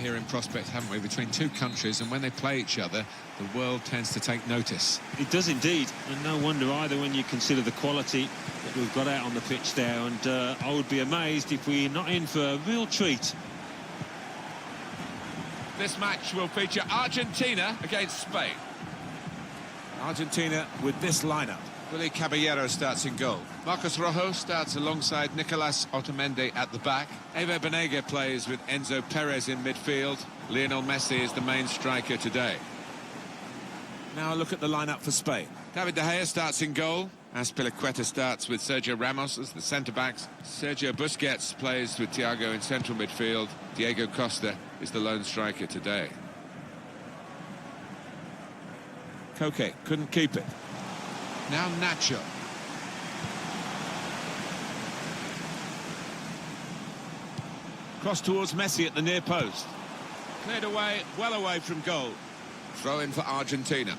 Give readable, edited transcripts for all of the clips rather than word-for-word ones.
here in prospect, haven't we, between two countries, and when they play each other, the world tends to take notice. It does indeed, and no wonder either when you consider the quality that we've got out on the pitch there, and I would be amazed if we're not in for a real treat. This match will feature Argentina against Spain. Argentina with this lineup. Willy Caballero starts in goal. Marcos Rojo starts alongside Nicolas Otamendi at the back. Ever Banega plays with Enzo Perez in midfield. Lionel Messi is the main striker today. Now a look at the lineup for Spain. David De Gea starts in goal. Azpilicueta starts with Sergio Ramos as the centre-backs. Sergio Busquets plays with Thiago in central midfield. Diego Costa is the lone striker today. Koke couldn't keep it. Now Nacho. Cross towards Messi at the near post. Cleared away, well away from goal. Throw in for Argentina.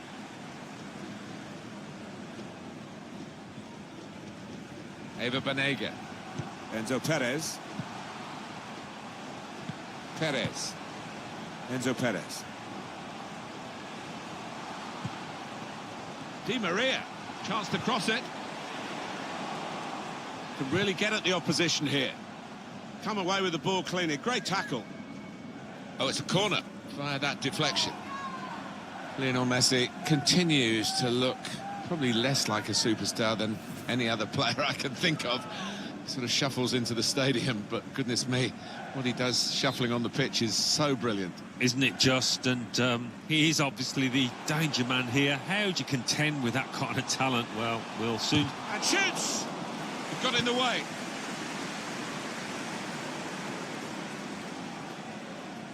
Ever Banega. Enzo Perez. Perez. Enzo Perez. Di Maria. Chance to cross it. Can really get at the opposition here. Come away with the ball cleanly. Great tackle. Oh, it's a corner via that deflection. Lionel Messi continues to look probably less like a superstar than any other player I can think of. Sort of shuffles into the stadium, but goodness me, what he does shuffling on the pitch is so brilliant. Isn't it just? And he is obviously the danger man here. How do you contend with that kind of talent? Well, we'll soon... And shoots! It got in the way.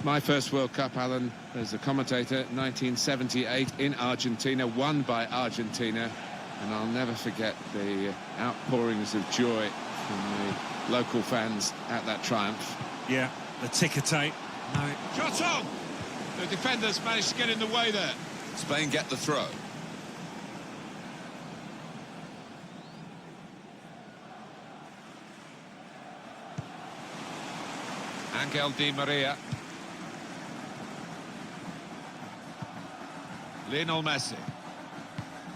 My first World Cup, Alan, as a commentator, 1978 in Argentina, won by Argentina. And I'll never forget the outpourings of joy from the local fans at that triumph. Yeah, the ticker tape. No. Shot on! The defenders managed to get in the way there. Spain get the throw. Angel Di Maria. Lionel Messi.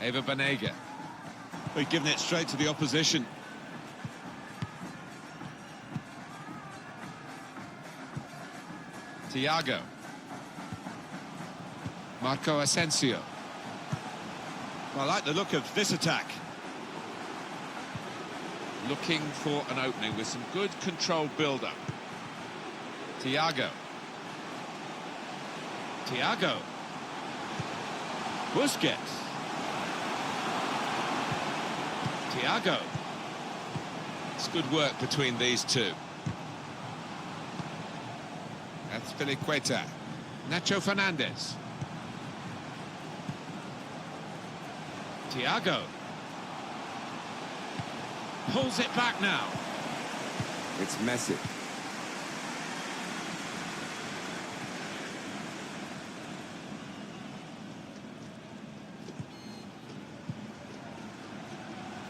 Ever Banega. We've given it straight to the opposition. Thiago. Marco Asensio. Well, I like the look of this attack. Looking for an opening with some good controlled build-up. Thiago. Thiago. Busquets. Thiago. It's good work between these two. Azpilicueta. Nacho Fernandez. Thiago. Pulls it back now. It's Messi.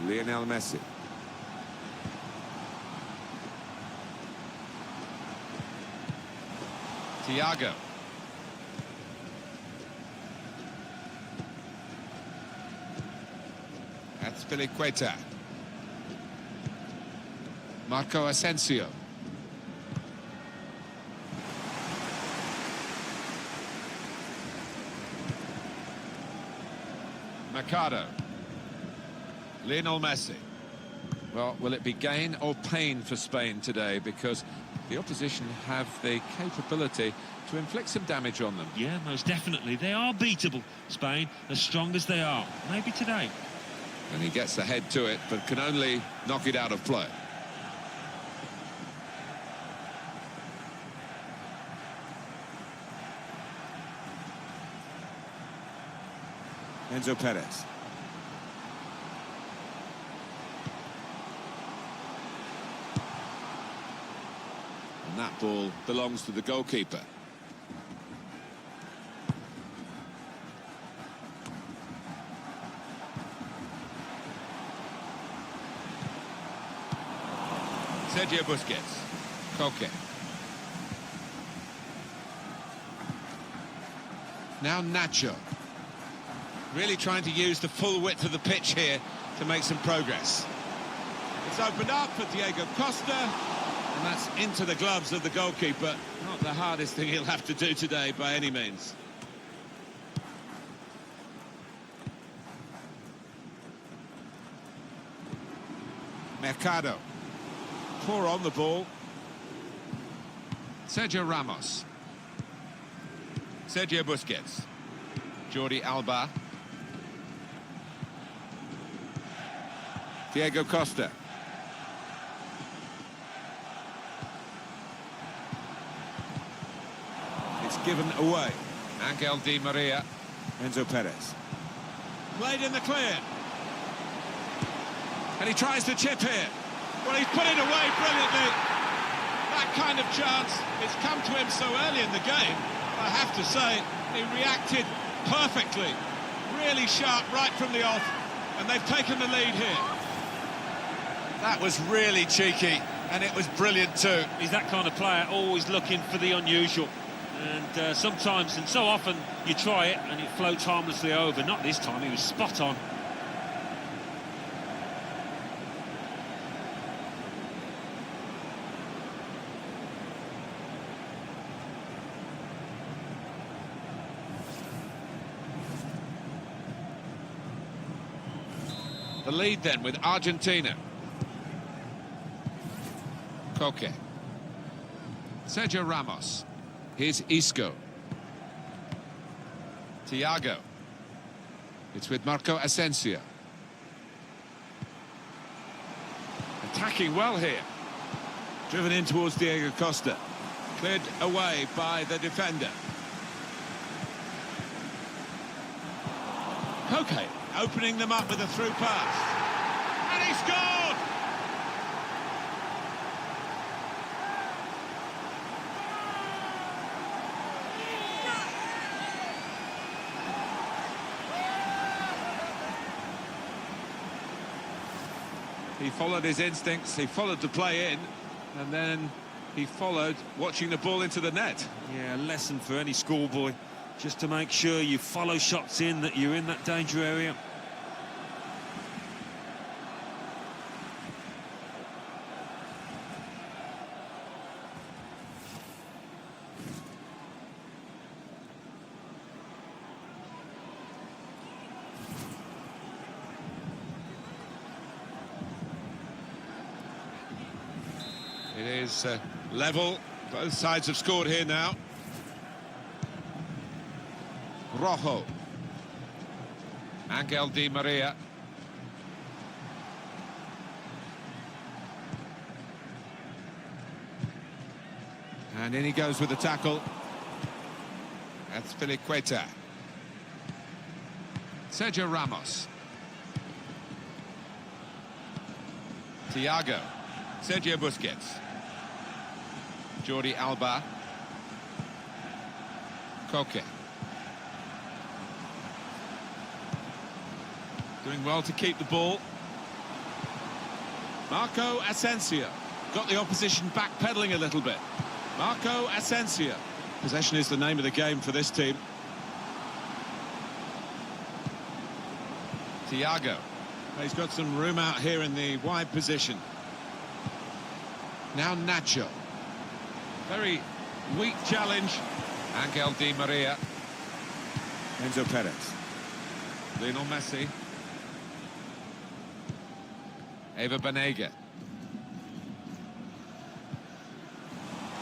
Lionel Messi. Thiago. Azpilicueta. Marco Asensio. Mercado. Lionel Messi. Well, will it be gain or pain for Spain today? Because the opposition have the capability to inflict some damage on them. Yeah, most definitely. They are beatable, Spain, as strong as they are. Maybe today. And he gets the head to it, but can only knock it out of play. Enzo Perez. And that ball belongs to the goalkeeper. Sergio Busquets. Koke. Now Nacho. Really trying to use the full width of the pitch here to make some progress. It's opened up for Diego Costa, and that's into the gloves of the goalkeeper. Not the hardest thing he'll have to do today by any means. Mercado. Poor on the ball. Sergio Ramos. Sergio Busquets. Jordi Alba. Diego Costa. It's given away. Angel Di Maria. Enzo Perez. Played in the clear. And he tries to chip here. Well, he's put it away brilliantly. That kind of chance, it's come to him so early in the game. I have to say, he reacted perfectly. Really sharp right from the off. And they've taken the lead here. That was really cheeky, and it was brilliant too. He's that kind of player, always looking for the unusual. And sometimes, and so often, you try it and it floats harmlessly over. Not this time, he was spot on. The lead then with Argentina. Koke. Sergio Ramos. Here's Isco. Thiago. It's with Marco Asensio. Attacking well here. Driven in towards Diego Costa. Cleared away by the defender. Koke opening them up with a through pass. And he scored! He followed his instincts, he followed the play in, and then he followed watching the ball into the net. Yeah, a lesson for any schoolboy, just to make sure you follow shots in, that you're in that danger area. It is level. Both sides have scored here now. Rojo. Angel Di Maria. And in he goes with the tackle. That's Filiqueta. Sergio Ramos. Thiago. Sergio Busquets. Jordi Alba. Koke. Doing well to keep the ball. Marco Asensio. Got the opposition backpedaling a little bit. Marco Asensio. Possession is the name of the game for this team. Thiago. He's got some room out here in the wide position. Now Nacho. Very weak challenge. Angel Di Maria. Enzo Perez. Lionel Messi. Eva Banega.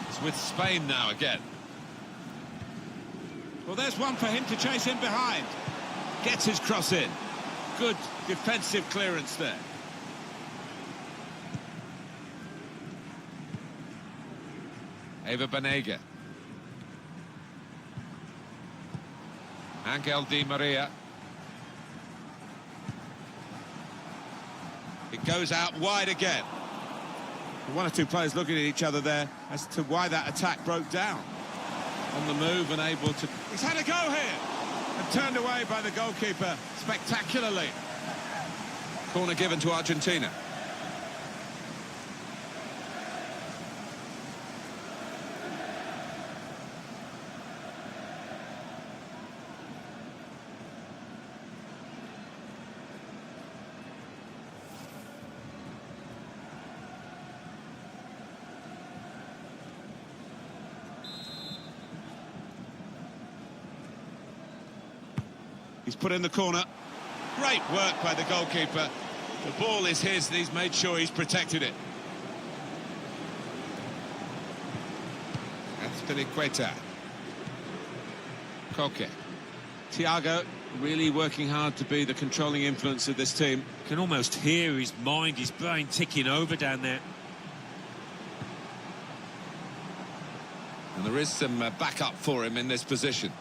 It's with Spain now again. Well, there's one for him to chase in behind. Gets his cross in. Good defensive clearance there. Eva Banega. Angel Di Maria. It goes out wide again. One or two players looking at each other there as to why that attack broke down. On the move and able to... He's had a go here! And turned away by the goalkeeper spectacularly. Corner given to Argentina. He's put in the corner. Great work by the goalkeeper. The ball is his, and he's made sure he's protected it. That's Piliqueta. Koke. Thiago really working hard to be the controlling influence of this team. You can almost hear his mind, his brain ticking over down there. And there is some backup for him in this position.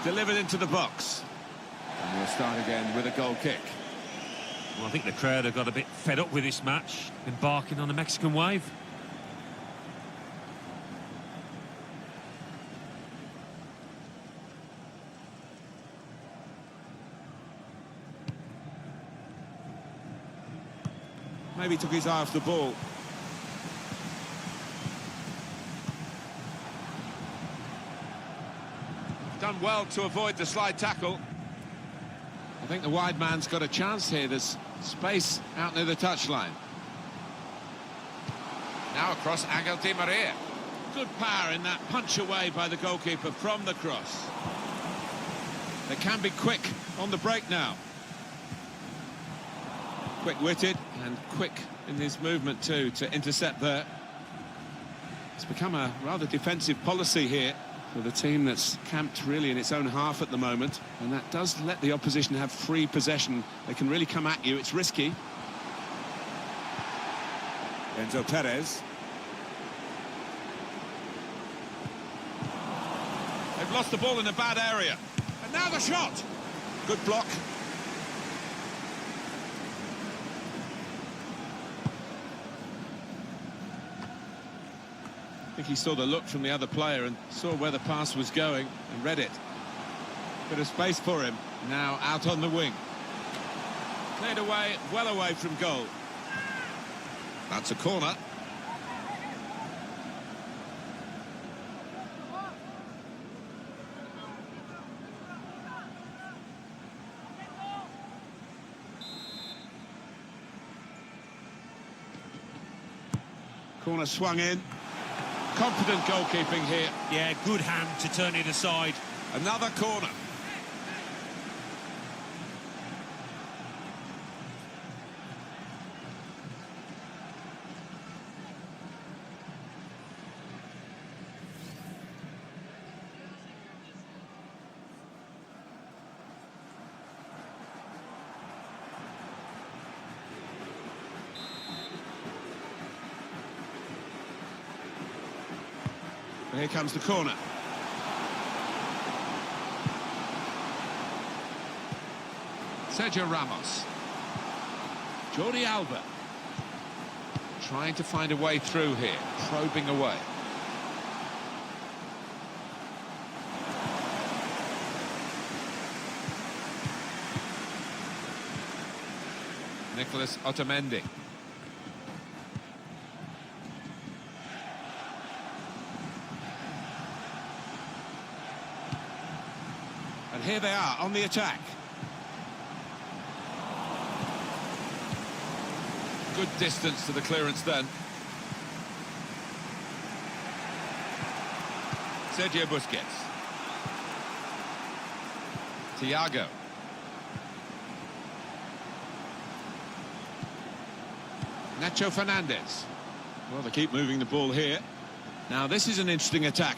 Delivered into the box. And we'll start again with a goal kick. Well, I think the crowd have got a bit fed up with this match, embarking on a Mexican wave. Maybe took his eye off the ball. Done well to avoid the slide tackle. I think the wide man's got a chance here. There's space out near the touchline. Now across Angel Di Maria. Good power in that punch away by the goalkeeper from the cross. They can be quick on the break now. Quick-witted and quick in his movement too to intercept there. It's become a rather defensive policy here for the team that's camped really in its own half at the moment, and that does let the opposition have free possession. They can really come at you. It's risky. Enzo Perez. They've lost the ball in a bad area. And now the shot. Good block. I think he saw the look from the other player and saw where the pass was going and read it. Bit of space for him. Now out on the wing. Cleared away, well away from goal. That's a corner. Corner swung in. Confident goalkeeping here. Yeah, good hand to turn it aside. Another corner. And here comes the corner. Sergio Ramos. Jordi Alba. Trying to find a way through here, probing away. Nicolas Otamendi. And here they are on the attack. Good distance to the clearance then. Sergio Busquets. Thiago. Nacho Fernandez. Well, they keep moving the ball here. Now, this is an interesting attack.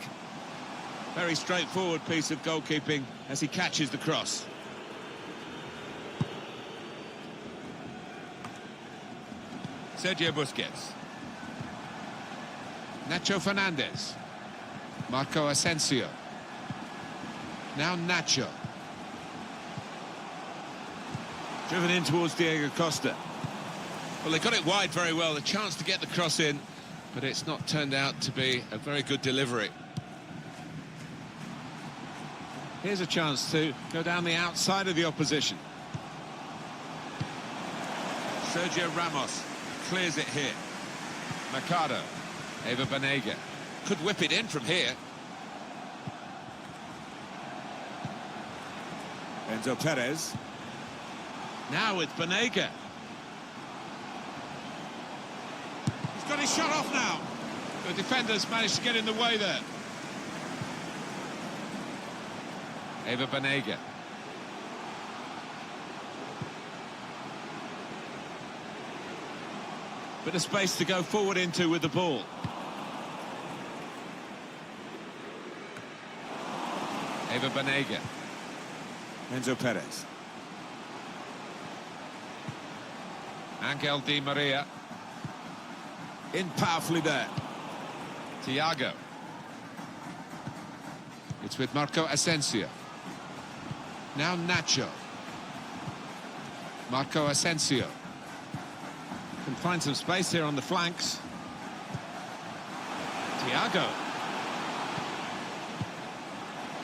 Very straightforward piece of goalkeeping as he catches the cross. Sergio Busquets. Nacho Fernandez. Marco Asensio. Now Nacho. Driven in towards Diego Costa. Well, they got it wide very well. A chance to get the cross in, but it's not turned out to be a very good delivery. Here's a chance to go down the outside of the opposition. Sergio Ramos clears it here. Mercado. Eva Banega. Could whip it in from here. Enzo Perez. Now with Banega. He's got his shot off now. The defenders managed to get in the way there. Eva Banega. Bit of space to go forward into with the ball. Eva Banega. Enzo Perez. Angel Di Maria. In powerfully there. Thiago. It's with Marco Asensio. Now Nacho. Marco Asensio. Can find some space here on the flanks. Thiago.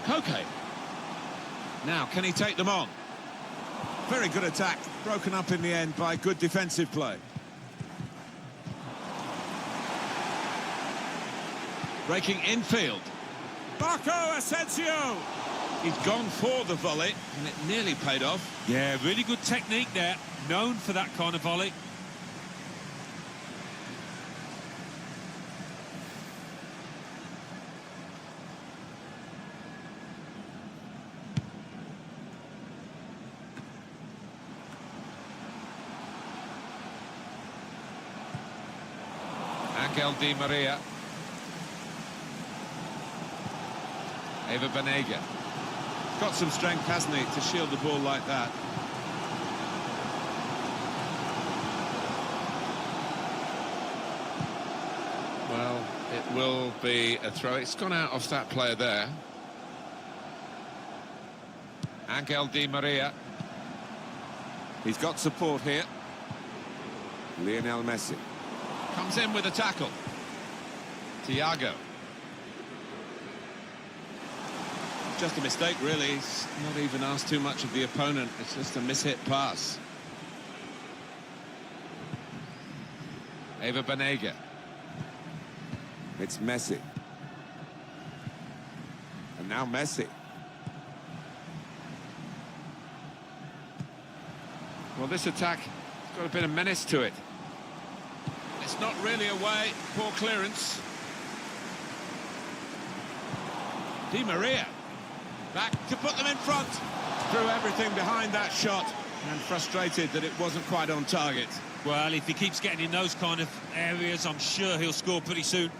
Koke. Now, can he take them on? Very good attack, broken up in the end by good defensive play. Breaking infield. Marco Asensio! He's gone for the volley, and it nearly paid off. Yeah, really good technique there. Known for that kind of volley. Angel Di Maria. Eva Banega. Got some strength, hasn't he, to shield the ball like that. Well, it will be a throw. It's gone out off that player there. Angel Di Maria. He's got support here. Lionel Messi. Comes in with a tackle. Thiago. Just a mistake, really. He's not even asked too much of the opponent. It's just a mishit pass. Eva Banega. It's Messi. And now Messi. Well, this attack has got a bit of menace to it. It's not really away. Poor clearance. Di Maria. Back to put them in front. Threw everything behind that shot and frustrated that it wasn't quite on target. Well, if he keeps getting in those kind of areas, I'm sure he'll score pretty soon.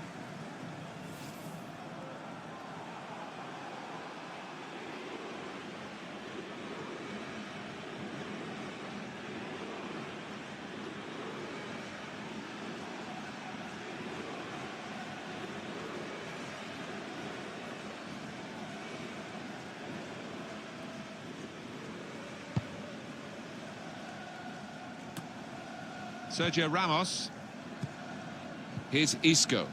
Sergio Ramos. Here's Isco.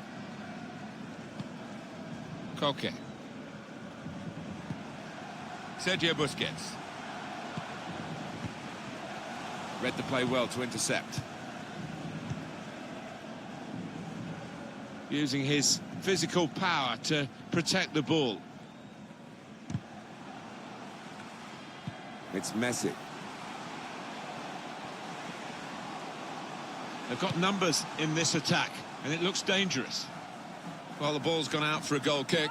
Koke. Sergio Busquets. Read the play well to intercept. Using his physical power to protect the ball. It's Messi. They've got numbers in this attack, and it looks dangerous. Well, the ball's gone out for a goal kick.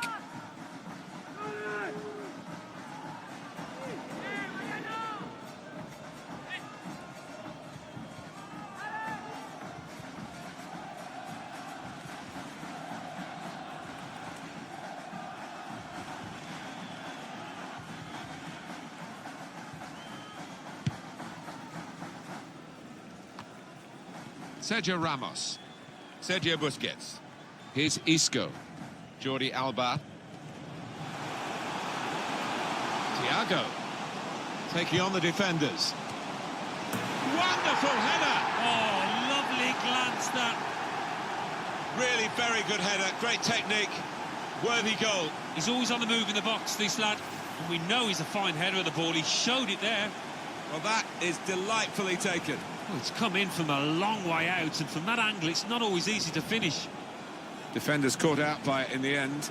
Sergio Ramos. Sergio Busquets. Here's Isco. Jordi Alba. Thiago. Taking on the defenders. Wonderful header! Oh, lovely glance that. Really very good header. Great technique. Worthy goal. He's always on the move in the box, this lad. And we know he's a fine header of the ball. He showed it there. Well, that is delightfully taken. Well, it's come in from a long way out, and from that angle, it's not always easy to finish. Defenders caught out by it in the end.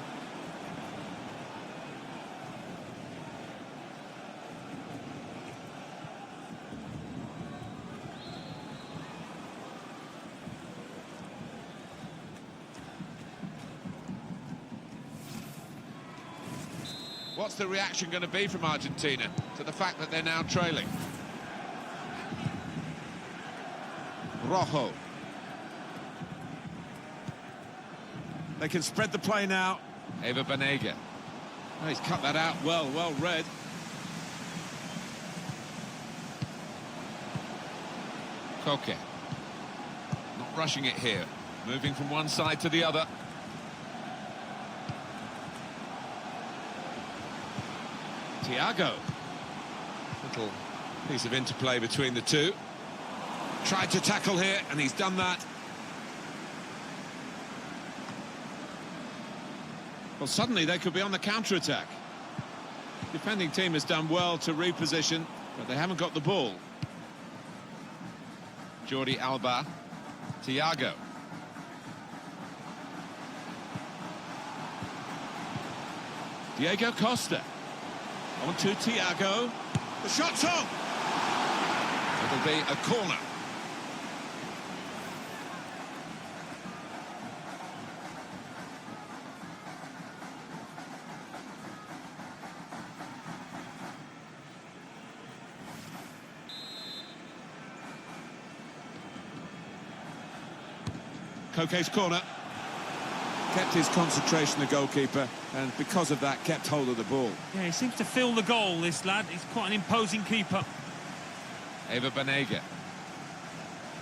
What's the reaction going to be from Argentina to the fact that they're now trailing? Rojo. They can spread the play now. Eva Banega. Oh, he's cut that out well read. Koke. Not rushing it here. Moving from one side to the other. Thiago. Little piece of interplay between the two. Tried to tackle here, and he's done that. Well, suddenly they could be on the counter-attack. Defending team has done well to reposition, but they haven't got the ball. Jordi Alba. Thiago. Diego Costa. On to Thiago. The shot's on! It'll be a corner. Koke's corner. Kept his concentration, the goalkeeper, and because of that, kept hold of the ball. Yeah, he seems to fill the goal, this lad. He's quite an imposing keeper. Eva Banega.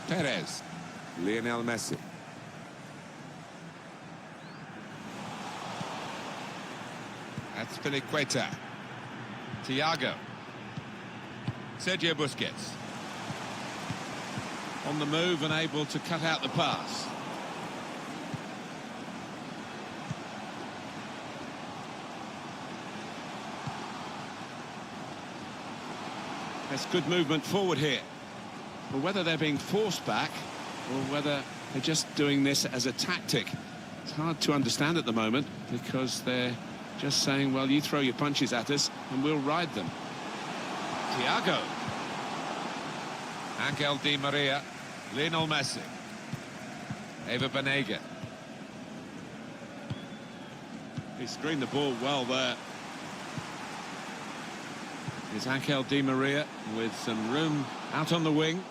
Perez. Lionel Messi. That's Filiqueta. Thiago. Sergio Busquets. On the move and able to cut out the pass. That's good movement forward here. But whether they're being forced back or whether they're just doing this as a tactic, it's hard to understand at the moment, because they're just saying, well, you throw your punches at us and we'll ride them. Thiago. Angel Di Maria. Lionel Messi. Eva Banega. He screened the ball well there. Is Angel Di Maria with some room out on the wing.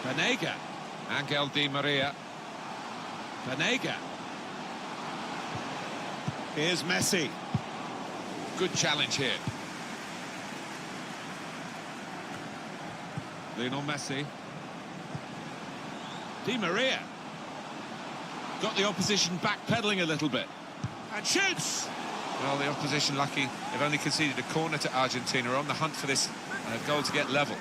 Banega. Angel Di Maria. Banega. Here's Messi. Good challenge here. Lionel Messi. Di Maria. Got the opposition backpedaling a little bit. And shoots! Well, the opposition lucky. They've only conceded a corner to Argentina. Are on the hunt for this goal to get level.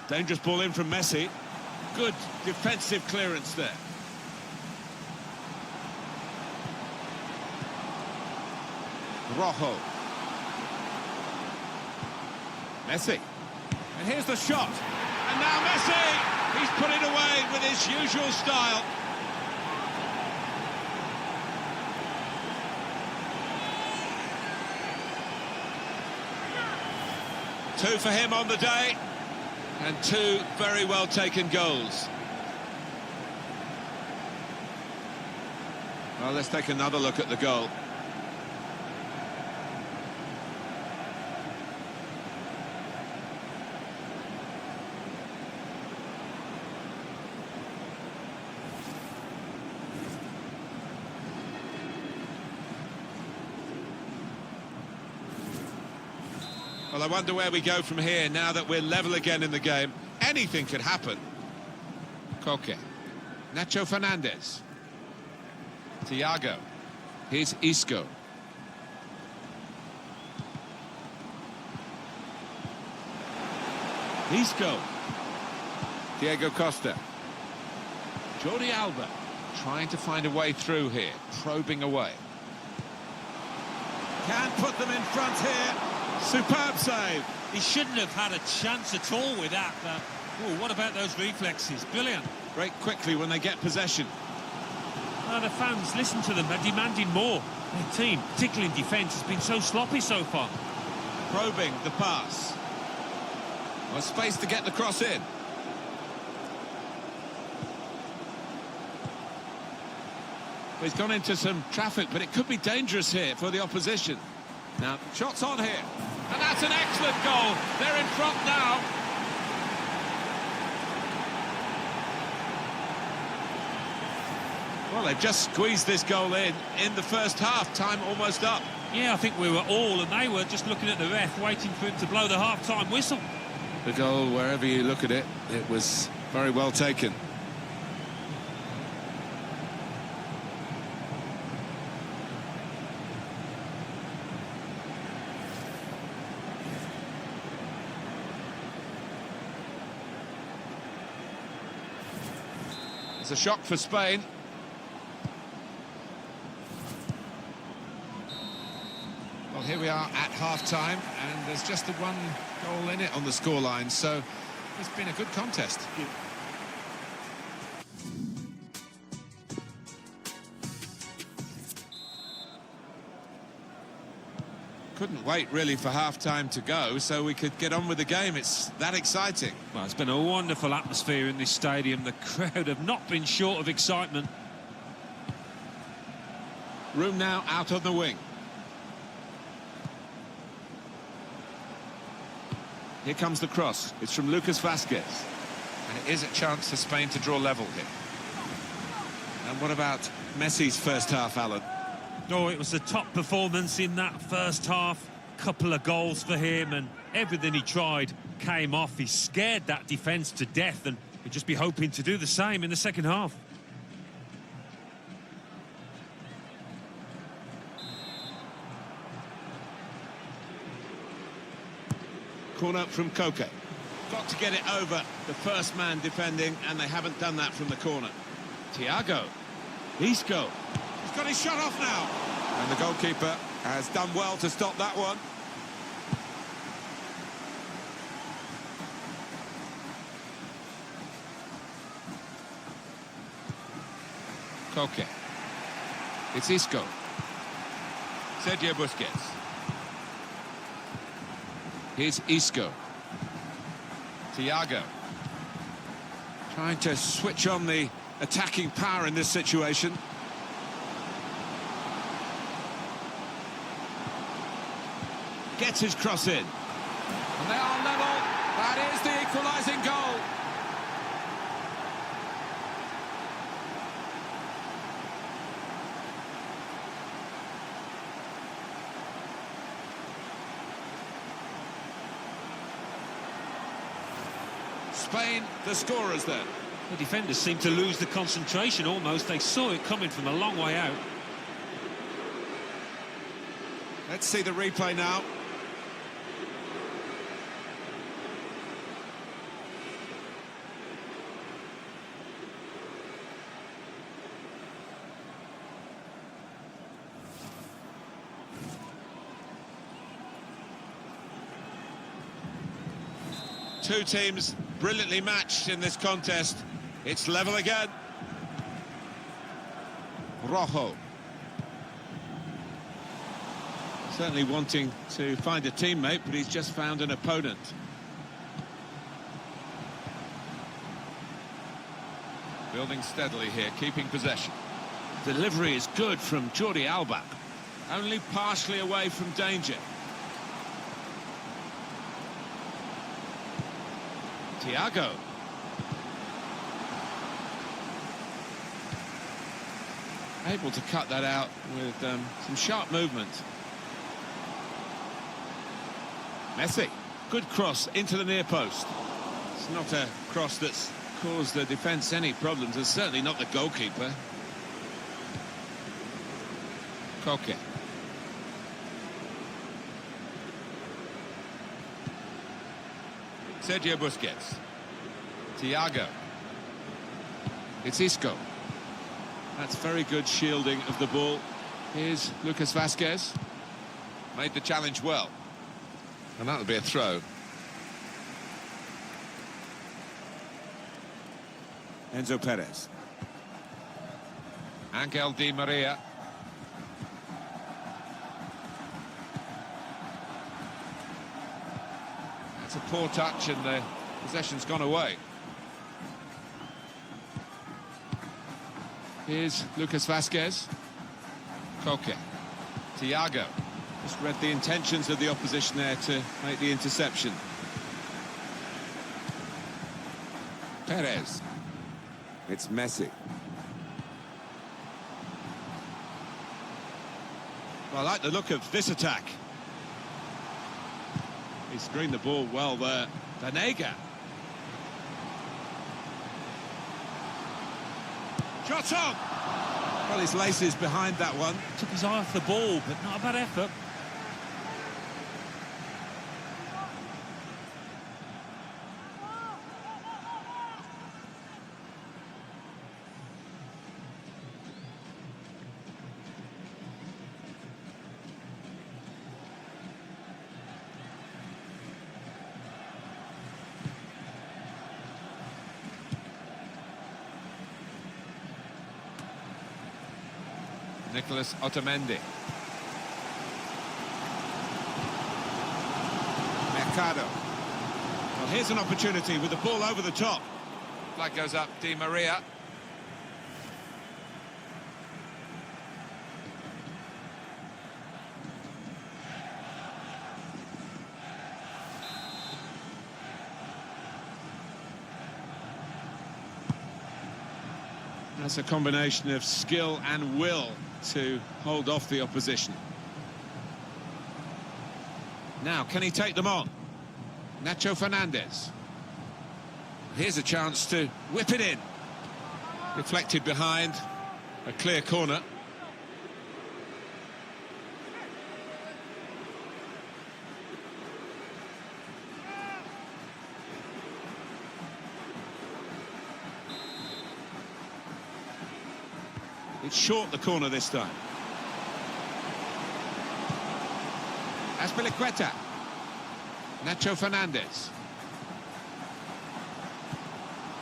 Dangerous ball in from Messi. Good defensive clearance there. Rojo. Messi. And here's the shot. And now Messi! He's put it away with his usual style. Two for him on the day. And two very well taken goals. Well, let's take another look at the goal. Well, I wonder where we go from here now that we're level again in the game. Anything could happen. Koke. Nacho Fernandez. Thiago. Here's Isco. Isco. Diego Costa. Jordi Alba. Trying to find a way through here. Probing away. Can't put them in front here. Superb save. He shouldn't have had a chance at all with that. Oh, what about those reflexes? Brilliant. Break quickly when they get possession. The fans, listen to them, they're demanding more. Their team, particularly in defence, has been so sloppy so far. Probing the pass. Well, space to get the cross in. He's gone into some traffic, but it could be dangerous here for the opposition. Now, shots on here. And that's an excellent goal. They're in front now. Well, they've just squeezed this goal in the first half. Time almost up. Yeah, I think we were all, and they were just looking at the ref, waiting for him to blow the half-time whistle. The goal, wherever you look at it, it was very well taken. It's a shock for Spain. Well, here we are at half-time, and there's just the one goal in it on the scoreline, so it's been a good contest. Couldn't wait, really, for half-time to go, so we could get on with the game. It's that exciting. Well, it's been a wonderful atmosphere in this stadium. The crowd have not been short of excitement. Room now out on the wing. Here comes the cross. It's from Lucas Vazquez. And it is a chance for Spain to draw level here. And what about Messi's first half, Alan? Oh, it was a top performance in that first half. Couple of goals for him, and everything he tried came off. He scared that defence to death, and we'll just be hoping to do the same in the second half. Corner from Koke. Got to get it over the first man defending, and they haven't done that from the corner. Thiago. Isco. He's got his shot off now. And the goalkeeper has done well to stop that one. Koke. It's Isco. Sergio Busquets. Here's Isco. Thiago. Trying to switch on the attacking power in this situation. Gets his cross in. And they are level. That is the equalising goal. Spain, the scorers then. The defenders seemed to lose the concentration almost. They saw it coming from a long way out. Let's see the replay now. Two teams brilliantly matched in this contest. It's level again. Rojo. Certainly wanting to find a teammate, but he's just found an opponent. Building steadily here, keeping possession. Delivery is good from Jordi Alba. Only partially away from danger. Thiago. Able to cut that out with some sharp movement. Messi. Good cross into the near post. It's not a cross that's caused the defence any problems. It's certainly not the goalkeeper. Koke. Sergio Busquets. Thiago. It's Isco. That's very good shielding of the ball. Here's Lucas Vazquez. Made the challenge well. And that'll be a throw. Enzo Perez. Angel Di Maria. That's a poor touch and the possession's gone away. Here's Lucas Vazquez. Koke. Thiago. Just read the intentions of the opposition there to make the interception. Perez. It's Messi. Well, I like the look of this attack. He screened the ball well there. Vanega. Shot on! Well, his laces behind that one. Took his eye off the ball, but not a bad effort. Nicolas Otamendi. Mercado. Well, here's an opportunity with the ball over the top. Flag goes up, Di Maria. That's a combination of skill and will to hold off the opposition. Now, can he take them on? Nacho Fernandez. Here's a chance to whip it in. Deflected behind. A clear corner. It's short the corner this time. Azpilicueta. Nacho Fernandez.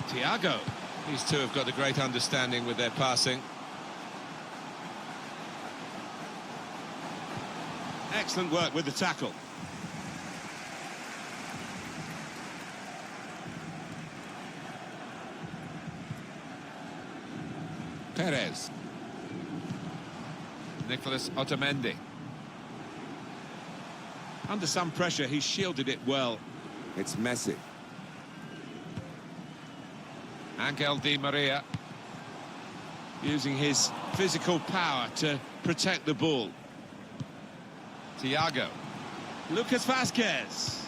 Thiago. These two have got a great understanding with their passing. Excellent work with the tackle. Perez. Nicolas Otamendi. Under some pressure, he shielded it well. It's Messi. Angel Di Maria. Using his physical power to protect the ball. Thiago. Lucas Vazquez.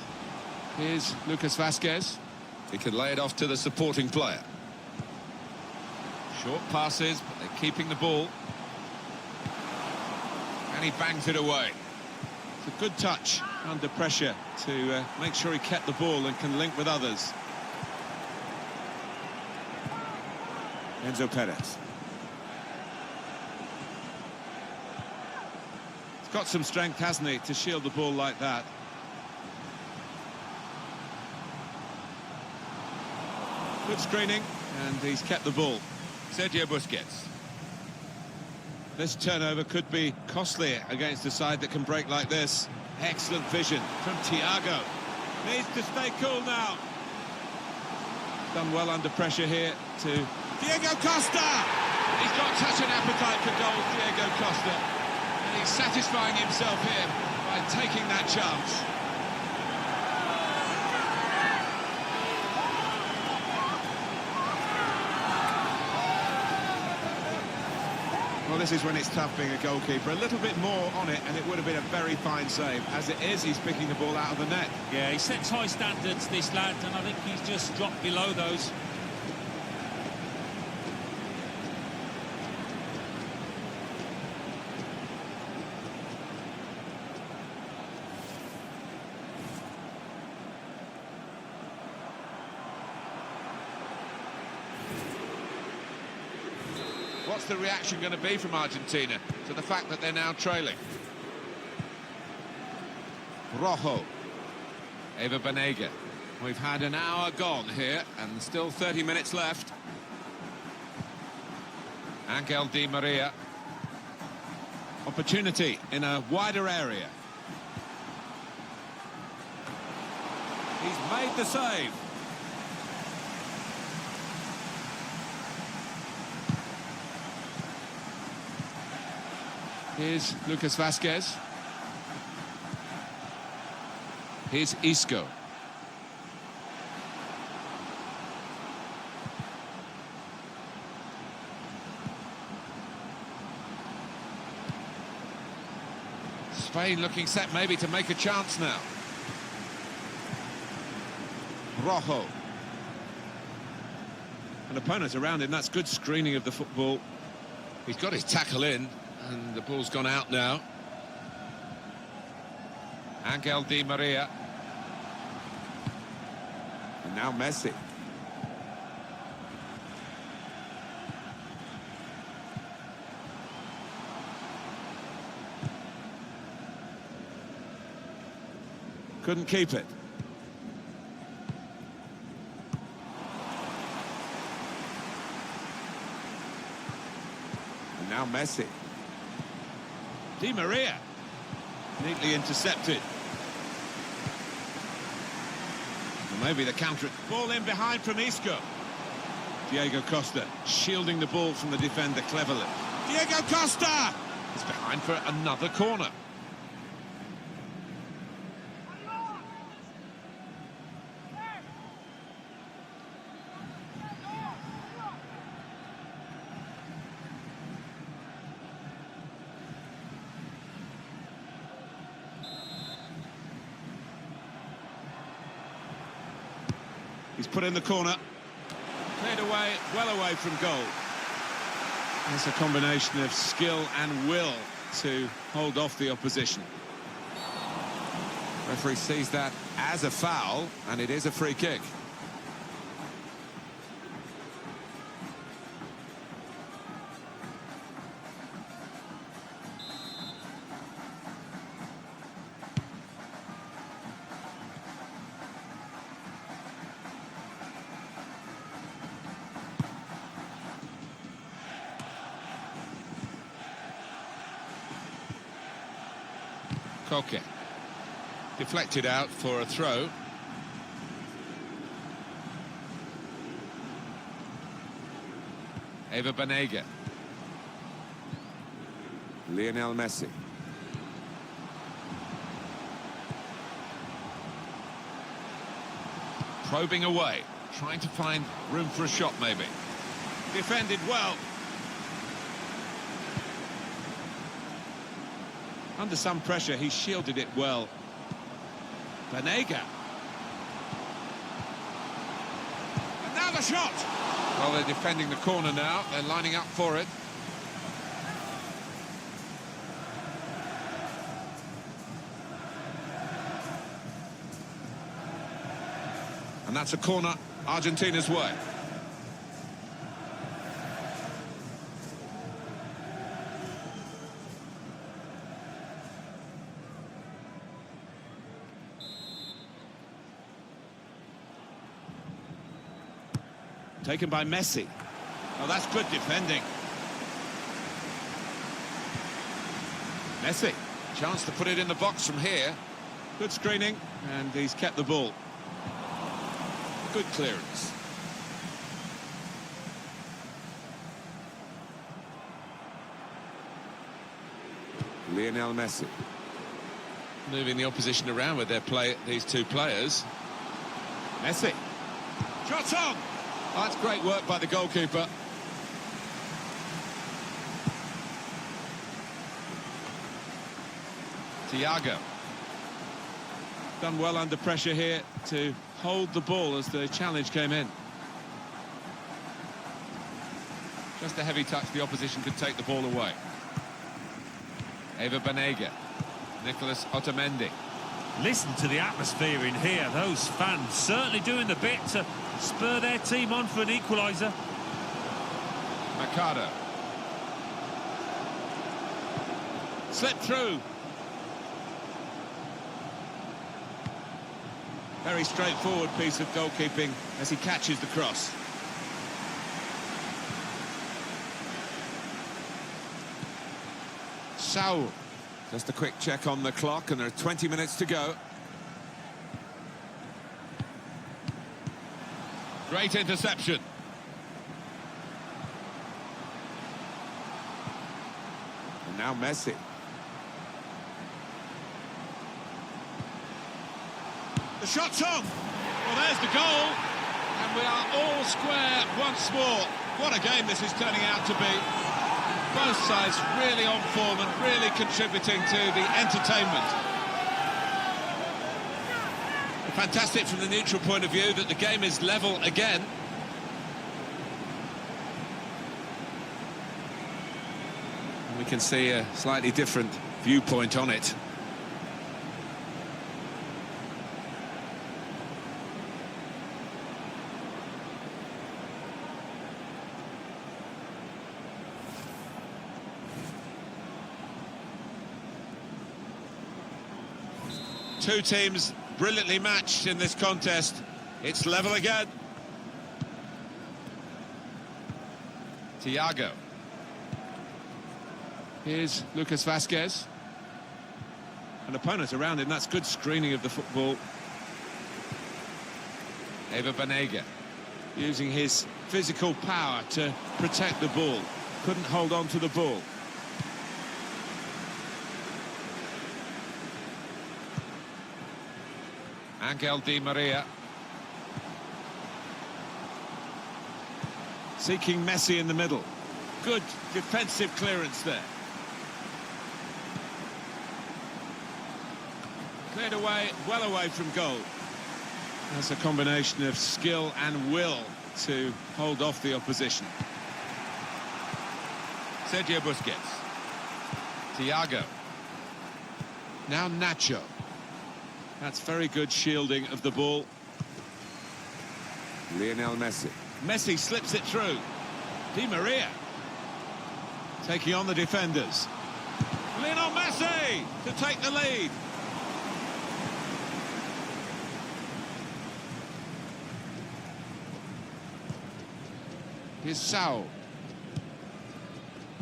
Here's Lucas Vazquez. He can lay it off to the supporting player. Short passes, but they're keeping the ball. And he bangs it away. It's a good touch under pressure to make sure he kept the ball and can link with others. Enzo Perez. He's got some strength, hasn't he, to shield the ball like that. Good screening, and he's kept the ball. Sergio Busquets. This turnover could be costly against a side that can break like this. Excellent vision from Thiago. Needs to stay cool now. Done well under pressure here to Diego Costa. He's got such an appetite for goals, Diego Costa. And he's satisfying himself here by taking that chance. Well, this is when it's tough being a goalkeeper. A little bit more on it, and it would have been a very fine save. As it is, he's picking the ball out of the net. Yeah, he sets high standards, this lad, and I think he's just dropped below those. What's the reaction going to be from Argentina to the fact that they're now trailing? Rojo. Eva Banega. We've had an hour gone here and still 30 minutes left. Angel Di Maria. Opportunity in a wider area. He's made the save. Here's Lucas Vazquez. Here's Isco. Spain looking set maybe to make a chance now. Rojo. An opponent around him, that's good screening of the football. He's got his tackle in, and the ball's gone out now. Angel Di Maria. And now Messi. Couldn't keep it. And now Messi. Di Maria. Neatly intercepted. Well, maybe the counter. Ball in behind from Isco. Diego Costa shielding the ball from the defender cleverly. Diego Costa! He's behind for another corner. He's put in the corner. Cleared away, well away from goal. It's a combination of skill and will to hold off the opposition. Referee sees that as a foul, and it is a free kick. Koke. Deflected out for a throw. Eva Banega. Lionel Messi. Probing away. Trying to find room for a shot, maybe. Defended well. Under some pressure, he shielded it well. Banega. And now the shot! Well, they're defending the corner now. They're lining up for it. And that's a corner Argentina's way. Taken by Messi. Oh, that's good defending. Messi, chance to put it in the box from here. Good screening, and he's kept the ball. Good clearance. Lionel Messi. Moving the opposition around with their play, these two players. Messi. Shot on! Oh, that's great work by the goalkeeper. Thiago. Done well under pressure here to hold the ball as the challenge came in. Just a heavy touch, the opposition could take the ball away. Eva Banega. Nicolas Otamendi. Listen to the atmosphere in here. Those fans certainly doing the bit to spur their team on for an equaliser. Mercado. Slipped through. Very straightforward piece of goalkeeping as he catches the cross. Saul. Just a quick check on the clock, and there are 20 minutes to go. Great interception. And now Messi. The shot's on. Well, there's the goal. And we are all square once more. What a game this is turning out to be. Both sides really on form and really contributing to the entertainment. Fantastic from the neutral point of view that the game is level again. And we can see a slightly different viewpoint on it. Two teams brilliantly matched in this contest. It's level again. Thiago. Here's Lucas Vazquez. An opponent around him, that's good screening of the football. Eva Banega. Using his physical power to protect the ball. Couldn't hold on to the ball. Angel Di Maria. Seeking Messi in the middle. Good defensive clearance there. Cleared away, well away from goal. That's a combination of skill and will to hold off the opposition. Sergio Busquets. Thiago. Now Nacho. That's very good shielding of the ball. Lionel Messi. Messi slips it through. Di Maria taking on the defenders. Lionel Messi to take the lead. Here's Saul.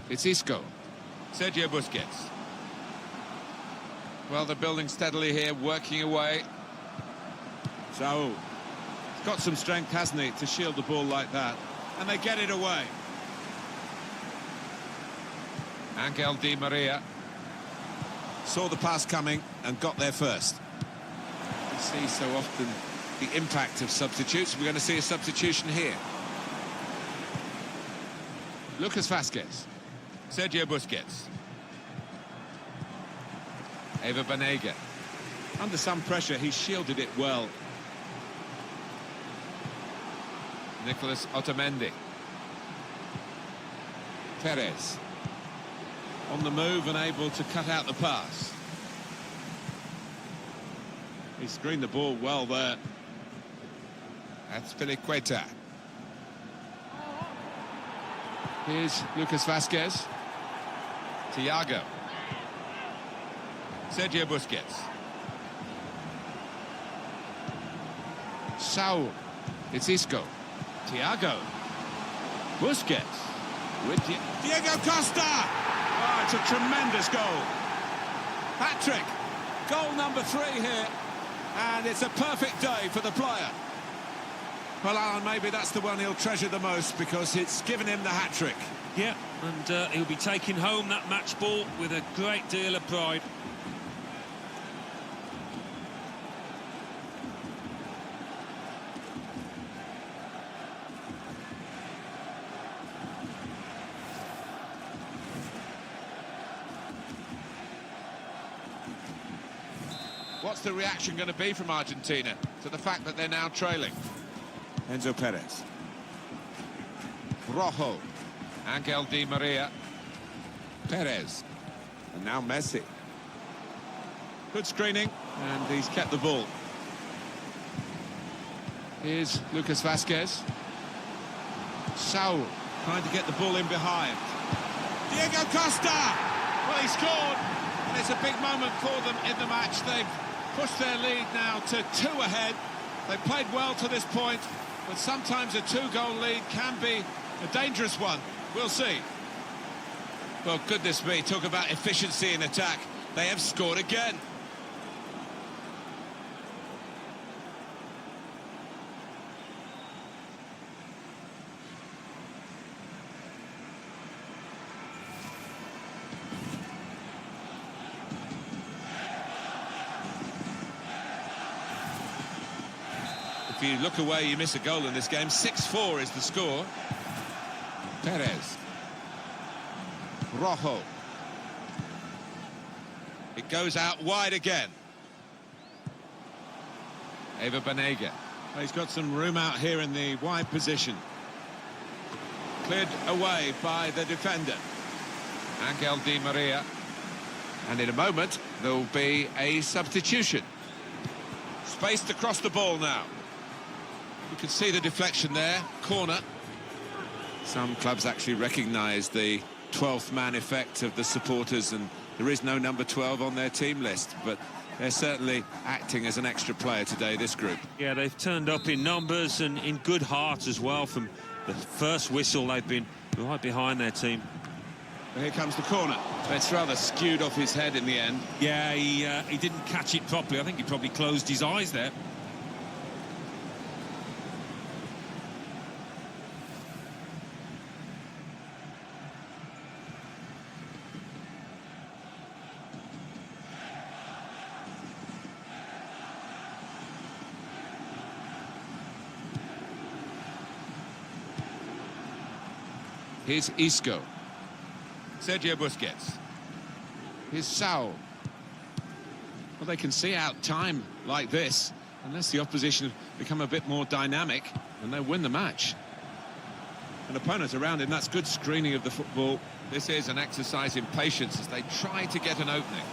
It's Isco. Sergio Busquets. Well, they're building steadily here, working away. So, he's got some strength, hasn't he, to shield the ball like that. And they get it away. Angel Di Maria. Saw the pass coming and got there first. You see so often the impact of substitutes. We're going to see a substitution here. Lucas Vazquez. Sergio Busquets. Eva Banega. Under some pressure, he shielded it well. Nicolas Otamendi. Perez. On the move and able to cut out the pass. He screened the ball well there. That's Piliqueta. Here's Lucas Vazquez. Thiago. Sergio Busquets. Saul. It's Isco. Thiago. Busquets. With Diego Costa. Oh, it's a tremendous goal. Hat-trick. Goal number 3 here. And it's a perfect day for the player. Well, Alan, maybe that's the one he'll treasure the most because it's given him the hat-trick. Yeah, and he'll be taking home that match ball with a great deal of pride. What's the reaction going to be from Argentina to the fact that they're now trailing? Enzo Perez. Rojo. Angel Di Maria. Perez. And now Messi. Good screening, and he's kept the ball. Here's Lucas Vazquez. Saul. Trying to get the ball in behind. Diego Costa! Well, he scored, and it's a big moment for them in the match. They've pushed their lead now to 2 ahead. They played well to this point, but sometimes a 2-goal lead can be a dangerous one. We'll see. Well, goodness me, talk about efficiency in attack. They have scored again. If you look away, you miss a goal in this game. 6-4 is the score. Perez. Rojo. It goes out wide again. Eva Banega. Well, he's got some room out here in the wide position. Cleared away by the defender. Angel Di Maria. And in a moment, there'll be a substitution. Spaced across the ball now. You can see the deflection there. Corner. Some clubs actually recognise the 12th man effect of the supporters, and there is no number 12 on their team list, but they're certainly acting as an extra player today, this group. Yeah, they've turned up in numbers and in good heart as well. From the first whistle, they've been right behind their team. Well, here comes the corner. It's rather skewed off his head in the end. Yeah, he didn't catch it properly. I think he probably closed his eyes there. Here's Isco. Sergio Busquets. Here's Saul. Well, they can see out time like this, unless the opposition become a bit more dynamic, and they'll win the match. An opponent around him, that's good screening of the football. This is an exercise in patience as they try to get an opening.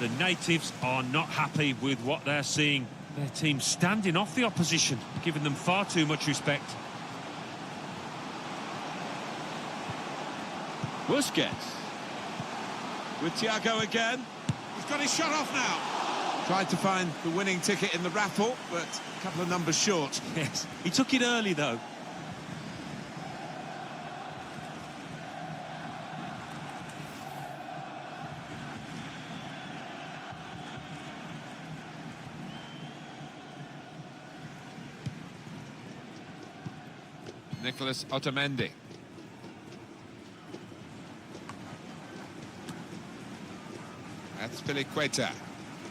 The natives are not happy with what they're seeing. Their team standing off the opposition, giving them far too much respect. Busquets. With Thiago again. He's got his shot off now. Tried to find the winning ticket in the raffle, but a couple of numbers short. Yes, he took it early, though. Nicolas Otamendi. That's Piliqueta.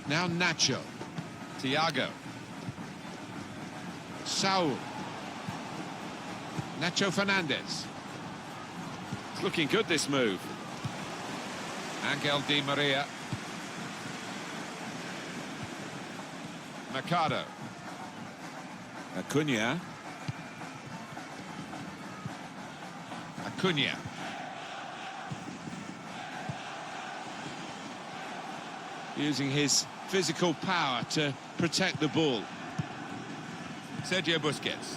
Now Nacho. Thiago. Saul. Nacho Fernandez. It's looking good, this move. Angel Di Maria. Mercado. Acuna. Acuna. Using his physical power to protect the ball. Sergio Busquets.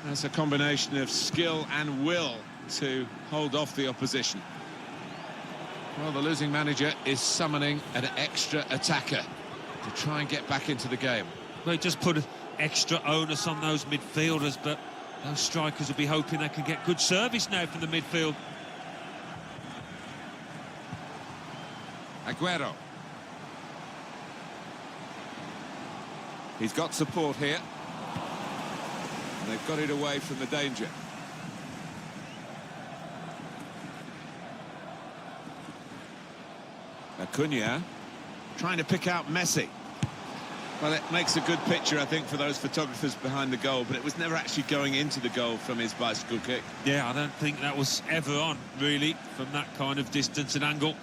That's a combination of skill and will to hold off the opposition. Well, the losing manager is summoning an extra attacker to try and get back into the game. They just put extra onus on those midfielders, but those strikers will be hoping they can get good service now from the midfield. Aguero. He's got support here. And they've got it away from the danger. Acuna trying to pick out Messi. Well, it makes a good picture, I think, for those photographers behind the goal, but it was never actually going into the goal from his bicycle kick. Yeah, I don't think that was ever on, really, from that kind of distance and angle.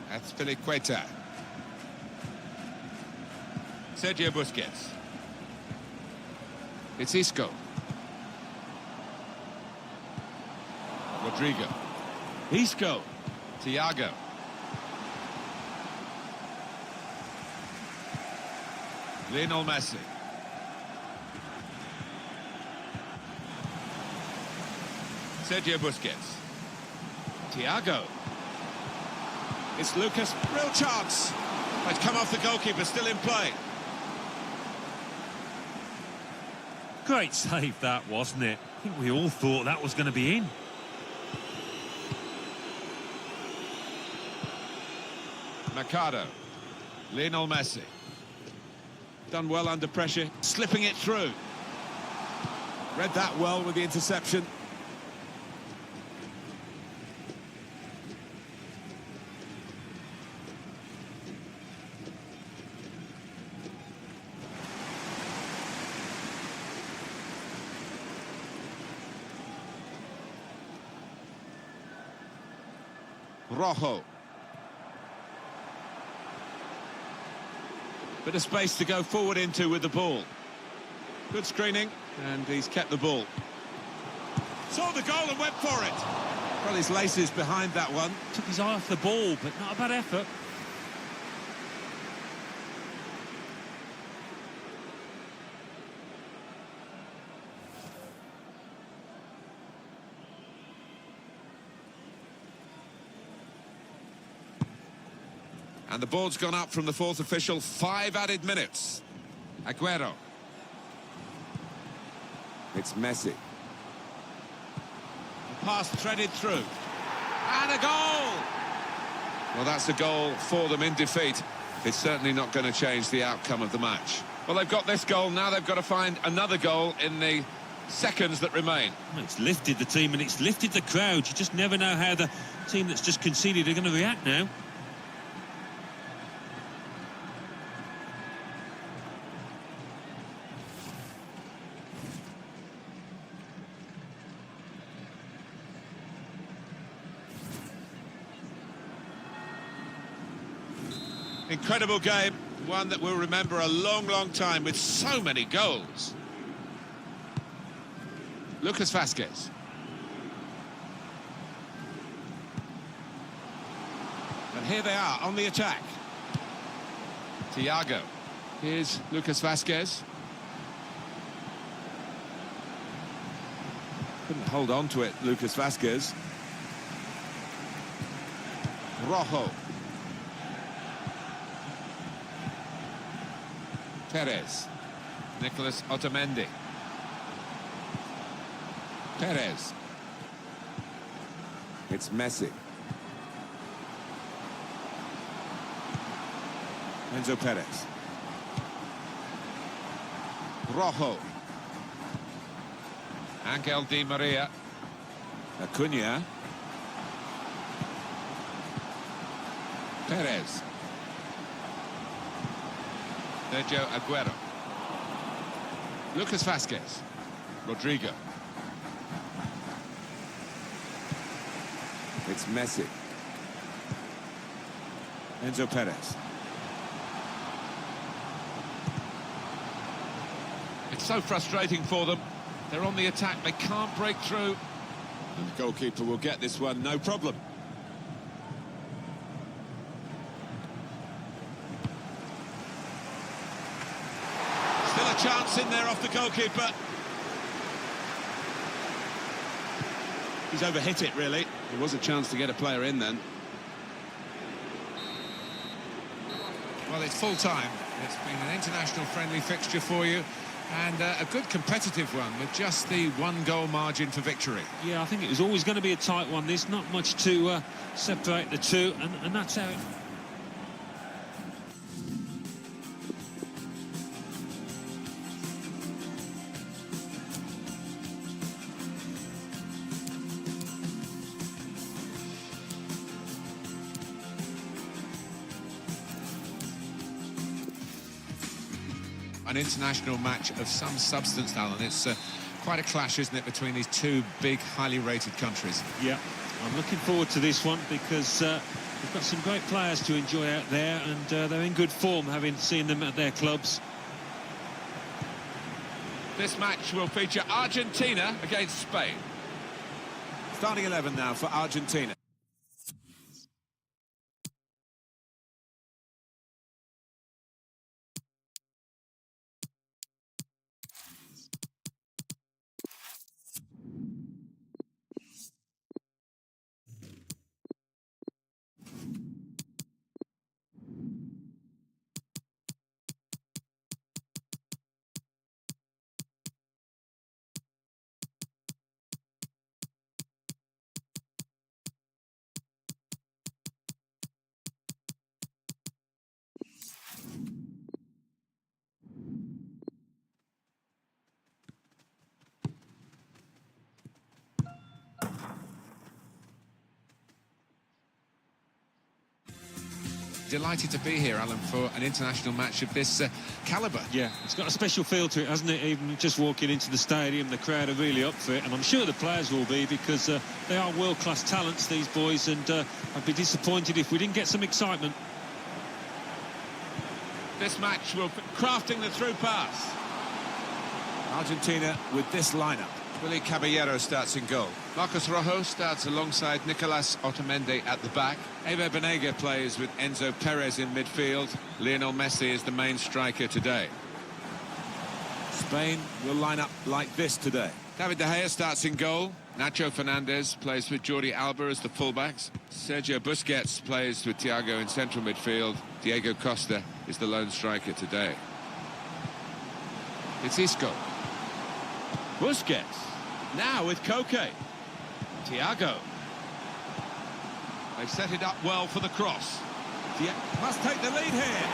That's Piliqueta. Sergio Busquets. It's Isco. Rodrigo. Isco. Thiago. Lionel Messi. Sergio Busquets. Thiago. It's Lucas, real chance. Oh, it's come off the goalkeeper, still in play. Great save that, wasn't it? I think we all thought that was going to be in. Mercado. Lionel Messi. Done well under pressure, slipping it through. Read that well with the interception. Rojo. Bit of space to go forward into with the ball. Good screening, and he's kept the ball. Saw the goal and went for it. Well, his laces behind that one. Took his eye off the ball, but not a bad effort. And the ball's gone up from the fourth official, 5 added minutes. Aguero. It's Messi. The pass threaded through. And a goal! Well, that's a goal for them in defeat. It's certainly not going to change the outcome of the match. Well, they've got this goal, now they've got to find another goal in the seconds that remain. It's lifted the team and it's lifted the crowd. You just never know how the team that's just conceded are going to react now. Incredible game, one that we'll remember a long, long time with so many goals. Lucas Vazquez. And here they are on the attack. Thiago. Here's Lucas Vazquez. Couldn't hold on to it, Lucas Vazquez. Rojo. Perez. Nicolas Otamendi. Perez. It's Messi. Enzo Perez. Rojo. Angel Di Maria. Acuna. Perez. Sergio Aguero. Lucas Vazquez. Rodrigo. It's Messi. Enzo Perez. It's so frustrating for them. They're on the attack, they can't break through. And the goalkeeper will get this one, no problem. Still a chance in there off the goalkeeper. He's overhit it, really. There was a chance to get a player in then. Well, it's full time. It's been an international friendly fixture for you, and a good competitive one with just the 1-goal margin for victory. Yeah, I think it was always going to be a tight one. There's not much to separate the two, and that's how it... An international match of some substance, Alan. It's quite a clash, isn't it, between these two big, highly rated countries? Yeah, I'm looking forward to this one because we've got some great players to enjoy out there, and they're in good form, having seen them at their clubs. This match will feature Argentina against Spain. Starting 11 now for Argentina. delighted to be here, Alan, for an international match of this calibre. Yeah, it's got a special feel to it, hasn't it? Even just walking into the stadium, the crowd are really up for it, and I'm sure the players will be, because they are world-class talents, these boys, and I'd be disappointed if we didn't get some excitement. This match will crafting the through pass. Argentina with this lineup. Willy Caballero starts in goal. Marcos Rojo starts alongside Nicolas Otamendi at the back. Ever Banega plays with Enzo Perez in midfield. Lionel Messi is the main striker today. Spain will line up like this today. David De Gea starts in goal. Nacho Fernandez plays with Jordi Alba as the fullbacks. Sergio Busquets plays with Thiago in central midfield. Diego Costa is the lone striker today. It's Isco. Busquets. Now with Koke. Thiago. They've set it up well for the cross. Must take the lead here,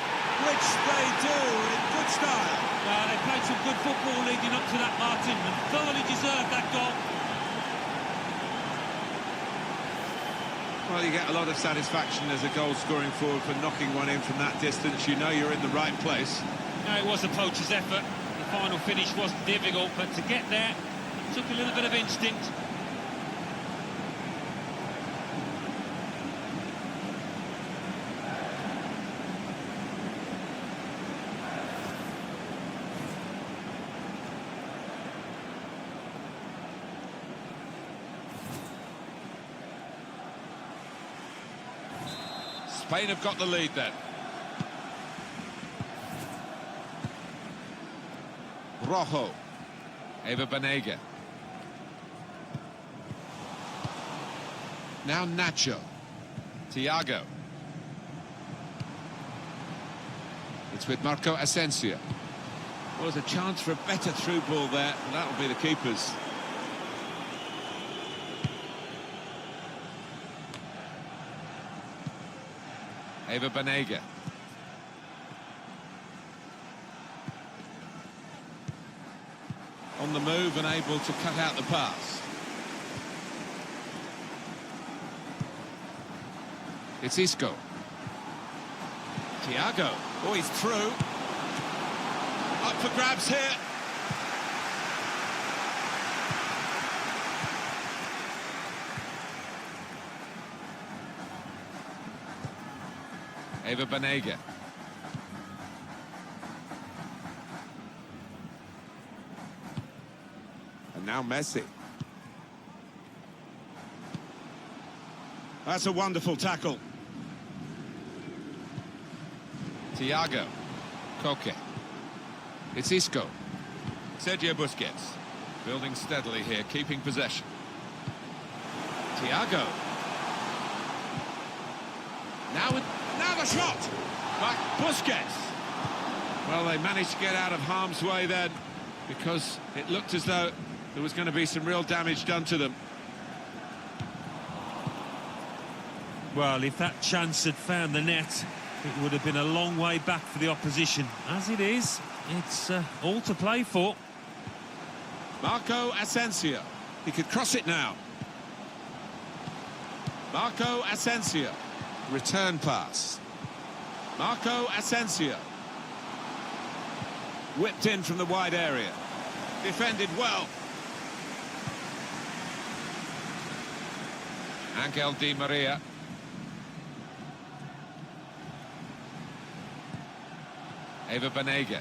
which they do in good style. They played some good football leading up to that, Martin, and thoroughly deserved that goal. Well, you get a lot of satisfaction as a goal-scoring forward for knocking one in from that distance. You know you're in the right place. No, it was a poacher's effort. The final finish wasn't difficult, but to get there, it took a little bit of instinct. Spain have got the lead then. Rojo. Ever Banega. Now Nacho. Thiago. It's with Marco Asensio. Well, there's a chance for a better through ball there, and that'll be the keeper's. Ever Banega. On the move and able to cut out the pass. It's Isco. Thiago. Oh, he's through. Up for grabs here. Ever Banega. And now Messi. That's a wonderful tackle. Thiago. Koke. It's Isco. Sergio Busquets. Building steadily here, keeping possession. Thiago. Now the shot! Back Busquets. Well, they managed to get out of harm's way then, because it looked as though there was going to be some real damage done to them. Well, if that chance had found the net, it would have been a long way back for the opposition. As it is, it's all to play for. Marco Asensio. He could cross it now. Marco Asensio. Return pass. Marco Asensio. Whipped in from the wide area. Defended well. Angel Di Maria. Ever Banega.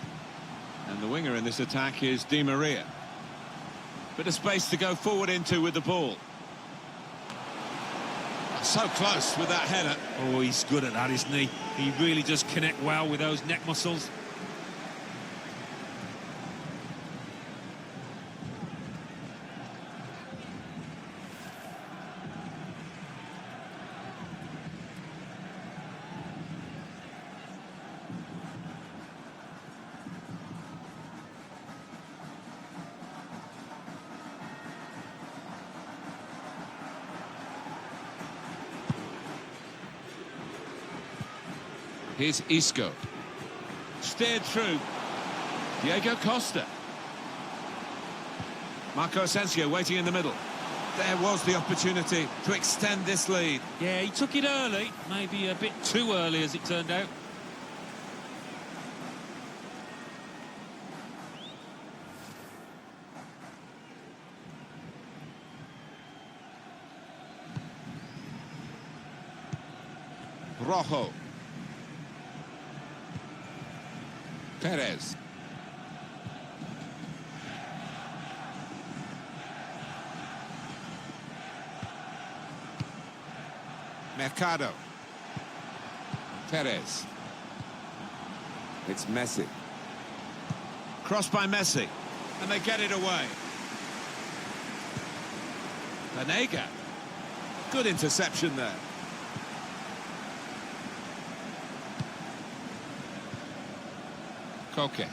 And the winger in this attack is Di Maria. Bit of space to go forward into with the ball. So close with that header. Oh, he's good at that, isn't he? He really does connect well with those neck muscles. Here's Isco. Steered through. Diego Costa. Marco Asensio waiting in the middle. There was the opportunity to extend this lead. Yeah, he took it early, maybe a bit too early as it turned out. Rojo. Perez. Mercado. Perez. It's Messi. Crossed by Messi, and they get it away. Banega. Good interception there. Koke.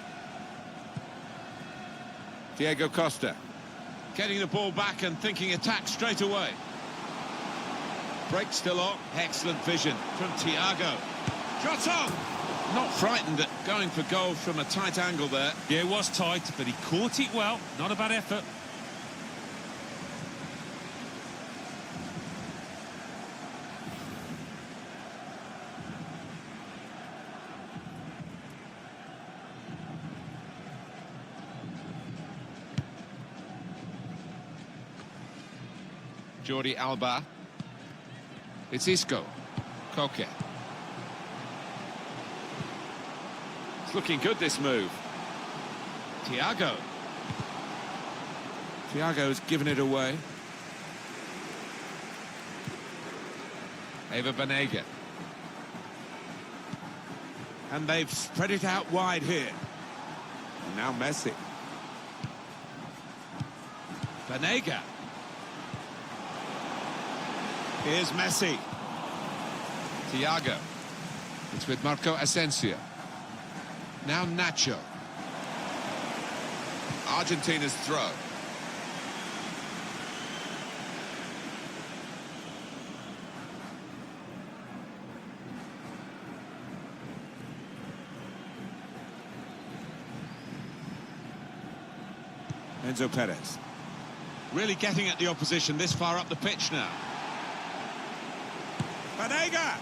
Diego Costa. Getting the ball back and thinking attack straight away. Break still on. Excellent vision from Thiago. Shot on! Not frightened at going for goal from a tight angle there. Yeah, it was tight, but he caught it well. Not a bad effort. Jordi Alba. It's Isco. Koke. It's looking good, this move. Thiago. Thiago's given it away. Eva Banega. And they've spread it out wide here. And now Messi. Banega. Here's Messi. Thiago. It's with Marco Asensio. Now Nacho. Argentina's throw. Enzo Perez. Really getting at the opposition this far up the pitch now. Banega!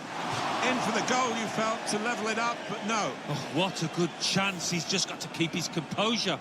In for the goal, you felt, to level it up, but no. Oh, what a good chance. He's just got to keep his composure.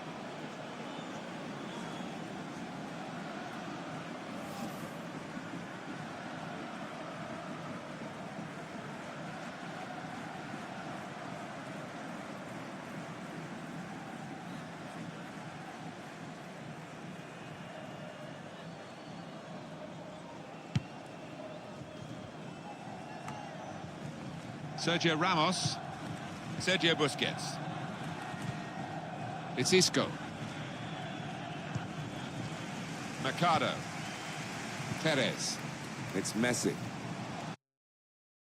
Sergio Ramos. Sergio Busquets. It's Isco. Mercado. Perez. It's Messi.